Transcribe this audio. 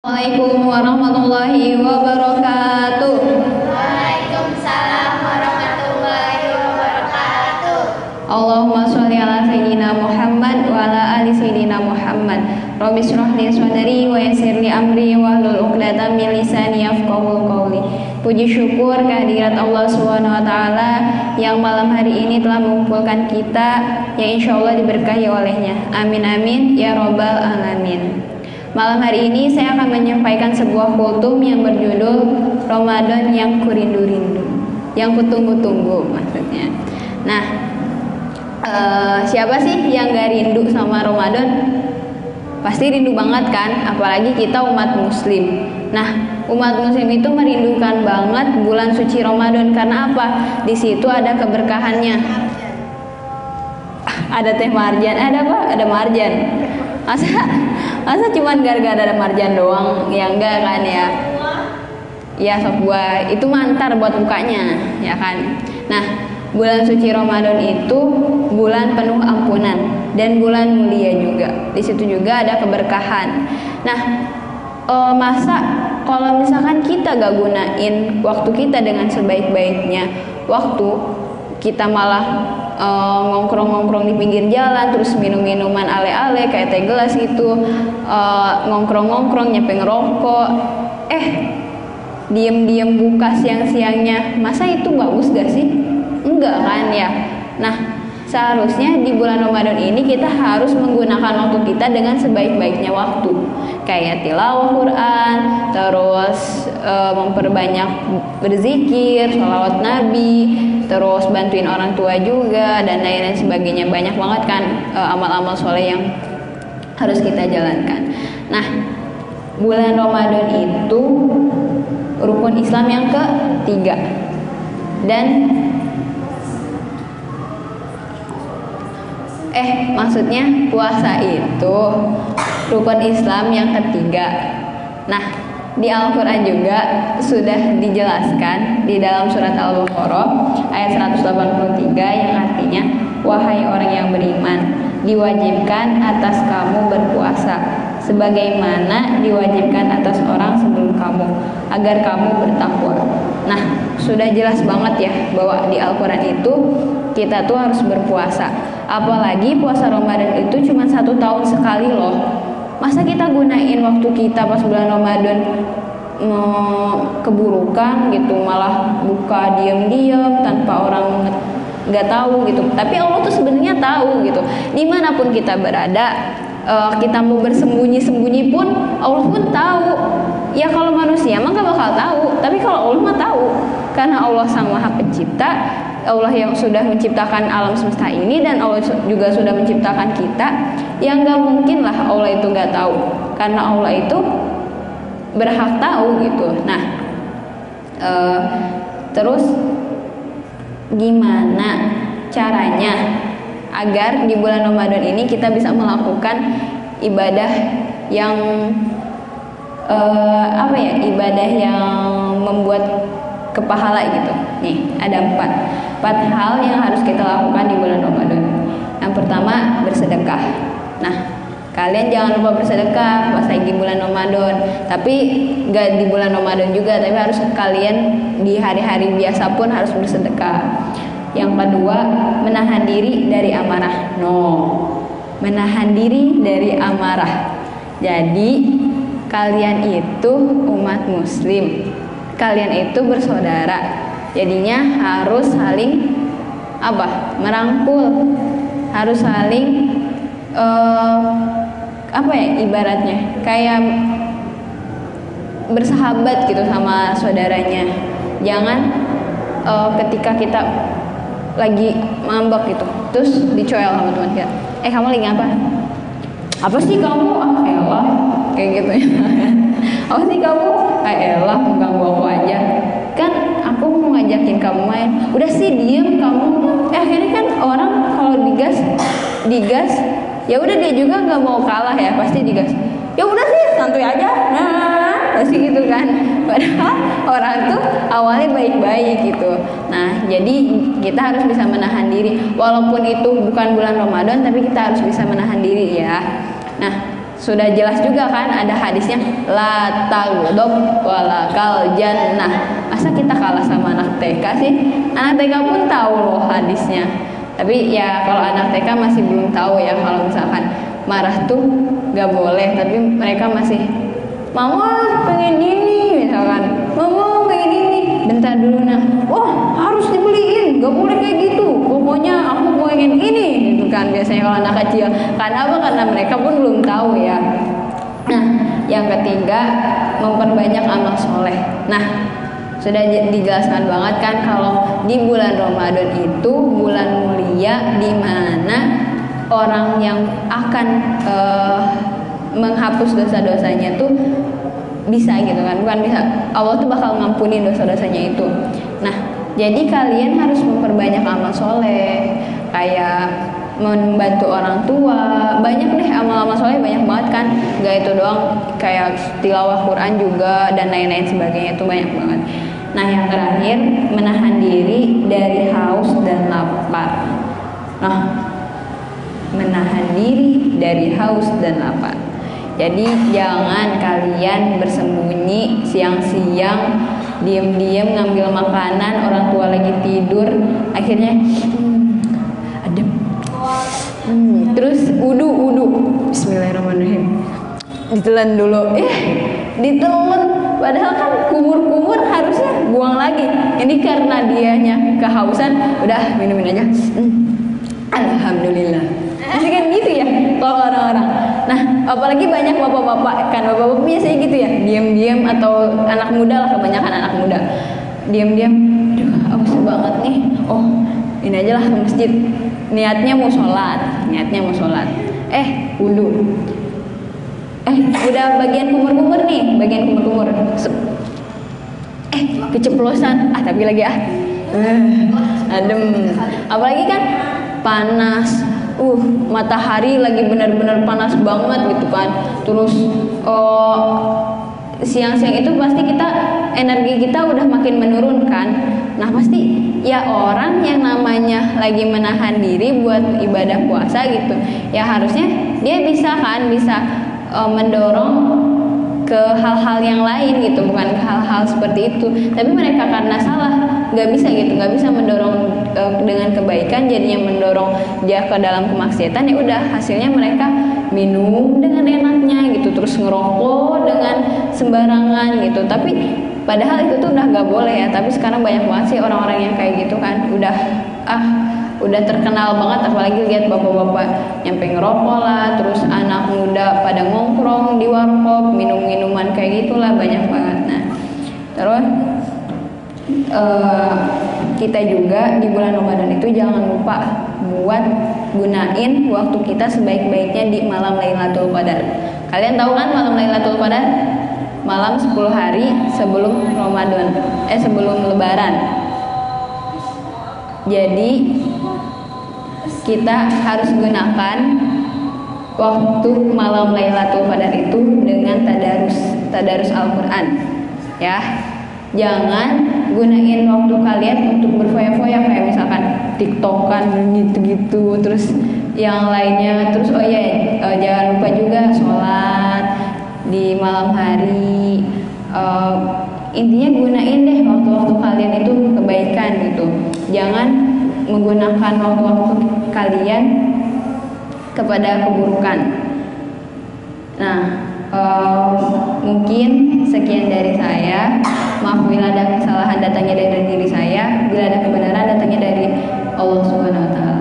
Assalamualaikum warahmatullahi wabarakatuh. Waalaikumsalam warahmatullahi wabarakatuh. Allahumma sholli ala sayyidina Muhammad wa ala ali sayyidina Muhammad. Rabbi shrah li sadri wa yassir li amri wahlul 'uqdatam min lisani yafqahu qawli. Puji syukur kehadirat Allah Subhanahu wa taala yang malam hari ini telah mengumpulkan kita yang insyaallah diberkahi olehnya. Amin amin ya rabbal alamin. Malam hari ini saya akan menyampaikan sebuah kultum yang berjudul Ramadan yang kurindu-rindu, yang kutunggu-tunggu maksudnya. Nah, siapa sih yang gak rindu sama Ramadan? Pasti rindu banget kan, apalagi kita umat muslim. Nah, umat muslim itu merindukan banget bulan suci Ramadan karena apa? Di situ ada keberkahannya. Ada teh marjan, ada apa? Ada marjan. Masa cuman gara-gara ada marjan doang? Ya enggak kan ya? Ya sop buah itu mantar buat bukanya, ya kan? Nah, bulan suci Ramadan itu bulan penuh ampunan dan bulan mulia juga. Di situ juga ada keberkahan. Nah, masa kalau misalkan kita gak gunain waktu kita dengan sebaik-baiknya, waktu kita malah ngongkrong-ngongkrong di pinggir jalan, terus minum-minuman ale-ale kayak teh gelas gitu, ngongkrong-ngongkrong nyampe ngerokok, diem-diem buka siang-siangnya, masa itu bagus gak sih? Enggak kan ya. Nah, seharusnya di bulan Ramadan ini kita harus menggunakan waktu kita dengan sebaik-baiknya waktu, kayak tilawah Quran, terus memperbanyak berzikir, sholawat Nabi, terus bantuin orang tua juga, dan lain-lain sebagainya. Banyak banget kan amal-amal soleh yang harus kita jalankan. Nah, bulan Ramadan itu rukun Islam yang ketiga, dan maksudnya puasa itu rukun Islam yang ketiga. Nah, di Al-Quran juga sudah dijelaskan di dalam surat Al-Baqarah ayat 183 yang artinya, wahai orang yang beriman, diwajibkan atas kamu berpuasa sebagaimana diwajibkan atas orang sebelum kamu, agar kamu bertakwa. Nah, sudah jelas banget ya bahwa di Al-Quran itu kita tuh harus berpuasa. Apalagi puasa Ramadan itu cuma 1 tahun sekali loh. Masa kita gunain waktu kita pas bulan Ramadan keburukan gitu, malah buka diam-diam tanpa orang nggak tahu gitu. Tapi Allah tuh sebenarnya tahu gitu. Dimanapun kita berada, kita mau bersembunyi-sembunyi pun Allah pun tahu. Ya kalau manusia mah nggak bakal tahu, tapi kalau Allah mah tahu, karena Allah sang Maha Pencipta, Allah yang sudah menciptakan alam semesta ini, dan Allah juga sudah menciptakan kita. Yang nggak mungkin lah Allah itu nggak tahu, karena Allah itu berhak tahu gitu. Nah, terus gimana caranya agar di bulan Ramadan ini kita bisa melakukan ibadah yang ibadah yang membuat kepahala gitu. Nih, ada 4 hal yang harus kita lakukan di bulan Ramadan. Yang pertama, bersedekah. Nah, kalian jangan lupa bersedekah pas lagi bulan Ramadan. Tapi gak di bulan Ramadan juga, tapi harus kalian di hari-hari biasa pun harus bersedekah. Yang kedua, menahan diri dari amarah. Menahan diri dari amarah. Jadi kalian itu umat muslim, kalian itu bersaudara, jadinya harus saling merangkul, harus saling ibaratnya kayak bersahabat gitu sama saudaranya. Jangan ketika kita lagi ngambek gitu terus dicoel sama teman kita, kamu lagi apa sih kamu, elah, kayak gitu ya. Apa sih kamu, elah, mengganggu aku aja, kan aku mau ngajakin kamu main, udah sih diem kamu. Akhirnya kan orang kalau digas ya udah, dia juga nggak mau kalah ya, pasti digas. Ya udah sih santuy aja, pasti gitu kan. Padahal orang tuh awalnya baik-baik gitu. Nah, jadi kita harus bisa menahan diri, walaupun itu bukan bulan Ramadan, tapi kita harus bisa menahan diri ya. Nah, sudah jelas juga kan ada hadisnya la taghdab walakal jannah. Masa kita kalah sama anak TK sih? Anak TK pun tahu loh hadisnya. Tapi ya kalau anak TK masih belum tahu ya kalau misalkan marah tuh gak boleh, tapi mereka masih mama pengen ini misalkan, mama pengen ini, bentar dulu nah, oh harus dibeliin, gak boleh kayak gitu, pokoknya aku pengen ini gitu kan biasanya kalau anak kecil. Karena apa? Karena mereka pun belum tahu ya. Nah yang ketiga, memperbanyak amal soleh. Nah sudah dijelaskan banget kan kalau di bulan Ramadan itu bulan mulia di mana orang yang akan menghapus dosa-dosanya tuh bisa gitu kan, bukan bisa, Allah tuh bakal ngampuni dosa-dosanya itu. Nah jadi kalian harus memperbanyak amal soleh, kayak membantu orang tua, banyak deh amal-amal soleh, banyak banget kan, gak itu doang, kayak tilawah Quran juga dan lain-lain sebagainya, itu banyak banget. Nah yang terakhir, menahan diri dari haus dan lapar. Nah menahan diri dari haus dan lapar. Jadi jangan kalian bersembunyi siang-siang, diam-diam ngambil makanan, orang tua lagi tidur, akhirnya adem. Terus wudu, Bismillahirrahmanirrahim, ditelan dulu, ditelan, padahal kan kumur-kumur harusnya buang lagi. Ini karena dianya kehausan, udah minumin aja. Alhamdulillah. Masih kan gitu ya kalau orang-orang. Nah apalagi banyak bapak-bapak kan, bapak-bapak biasanya gitu ya, diam-diam, atau anak muda lah, kebanyakan anak muda diam-diam, aduh haus banget nih, oh ini aja lah ke masjid, niatnya mau sholat, wudu, udah bagian kumur-kumur nih, keceplosan, tapi lagi adem, apalagi kan panas, matahari lagi benar-benar panas banget gitu kan, terus siang-siang itu pasti energi kita udah makin menurun kan. Nah pasti ya orang yang namanya lagi menahan diri buat ibadah puasa gitu, ya harusnya dia bisa mendorong ke hal-hal yang lain gitu, bukan ke hal-hal seperti itu. Tapi mereka karena salah, nggak bisa mendorong dengan kebaikan, jadinya mendorong dia ke dalam kemaksiatan. Ya udah, hasilnya mereka minum dengan enaknya gitu, terus ngerokok dengan sembarangan gitu. Tapi padahal itu tuh udah nggak boleh ya. Tapi sekarang banyak banget sih orang-orang yang kayak gitu kan, udah terkenal banget, apalagi lihat bapak-bapak nyampe ngerokok lah, terus anak muda pada ngongkrong di warkop, minum-minuman kayak gitulah, banyak banget. Nah terus kita juga di bulan Ramadan itu jangan lupa buat gunain waktu kita sebaik-baiknya di malam Lailatul Qadar. Kalian tahu kan malam Lailatul Qadar? Malam 10 hari sebelum Ramadan, sebelum Lebaran. Jadi kita harus gunakan waktu malam Lailatul Qadar itu dengan tadarus Al-Quran ya. Jangan gunain waktu kalian untuk berfoya-foya, kayak misalkan TikTokan gitu-gitu, terus yang lainnya. Terus jangan lupa juga sholat di malam hari. Intinya gunain deh waktu-waktu kalian itu kebaikan gitu. Jangan menggunakan waktu-waktu kalian kepada keburukan. Nah, mungkin sekian dari saya. Maaf bila ada kesalahan datangnya dari diri saya, bila ada kebenaran datangnya dari Allah Subhanahu wa taala.